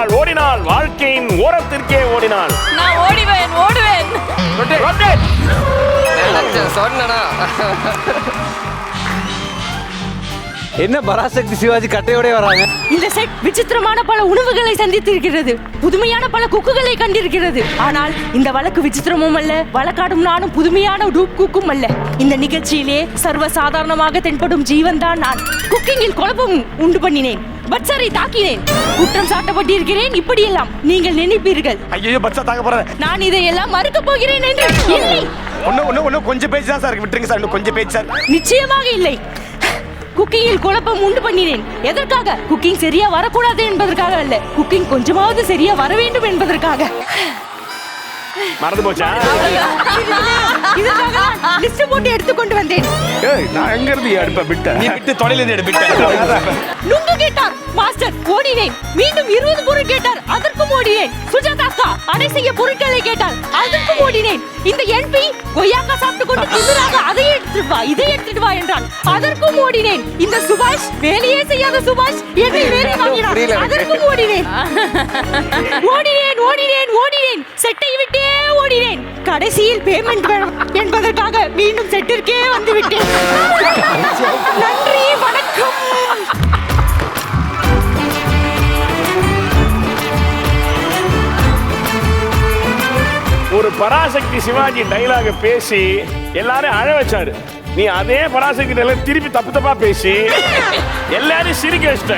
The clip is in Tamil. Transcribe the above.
ஓடினாள் ஓடினாள் வாழ்க்கையின் ஓரத்திற்கே ஓடினாள். நான் ஓடுவேன். சொன்னா என்ன பராசக்தி சிவாஜி கட்டையோட வராங்க. இந்த செட் விசித்திரமான பல உணவுகளை சந்தித்திருக்கிறது, புதுமையான பல குக்குகளை கண்டிருக்கிறது. ஆனால் இந்த வழக்கு விசித்திரமும் அல்ல, வழக்காடும் நானும் புதுமையான டூப் குக்கும் அல்ல. இந்த நிகழ்ச்சியிலே சர்வ சாதாரணமாக தென்படும் ஜீவன் தான் நான். குக்கிங்கில் குழப்பம் உண்டு பண்ணினேன், பட்சரை தாக்கினேன், குற்றம் சாட்டப்பட்டிருக்கிறேன். இப்படியெல்லாம் நீங்கள் நினைப்பீர்கள். ஐயோ பச்சா தாக்க போறேன். நான் இதையெல்லாம் மறுக்க போகிறேன் என்று இல்லை. ஒன்னு கொஞ்சம் பேச்சு தான் சார், விட்டுருங்க சார். இன்னும் கொஞ்சம் பேச்சு சார். நிச்சயமாக இல்லை. குக்கிங்கில் குழப்பம் உண்டு பண்ணினேன். எதற்காக? குக்கிங் சரியா வரக்கூடாது என்பதற்காக அல்ல, குக்கிங் கொஞ்சமாவது சரியா வர வேண்டும் என்பதற்காக. மறந்து போச்சா? இதற்காக லிஸ்ட் போட்டு எடுத்து கொண்டு வந்தேன். ஏய் நான் எங்க இருந்து எடுப்ப விட்ட? நீ விட்டு தொலைல இருந்து எடுப்பிட்ட. நுங்கு கேட்டார் மாஸ்டர், ஓடினேன். மீண்டும் 20 பொருள் கேட்டார், அதற்கும் ஓடினேன். சுஜாதா அக்கா அடை செய்ய பொருட்களை கேட்டால் அதற்கும் ஓடினேன். இந்த என்பி கொய்யாக்கா சாப்பிட்டு கொண்டு திமிராக அதை எடுத்துட்டு வா இதை எடுத்துட்டு வா என்றான், அதற்கும் ஓடினேன். இந்த சுபாஷ் வேலையே செய்யாத சுபாஷ் என்னை வேலை வாங்கினான், அதற்கும் ஓடினேன். ஓடினேன் ஓடினேன் ஓடினேன், செட்டை விட்டே ஓடினேன். கடைசியில் பேமெண்ட் வேணும் என்பதற்காக மீண்டும் செட்டிற்கே வந்து விட்டேன். நன்றி வணக்கம். ஒரு பராசக்தி சிவாஜி டைலாக பேசி எல்லாரும் அழ வச்சாரு. நீ அதே பராசக்தி டைலாக் திருப்பி தப்பு தப்பா பேசி எல்லாரும் சிரிக்க வச்சிட்ட.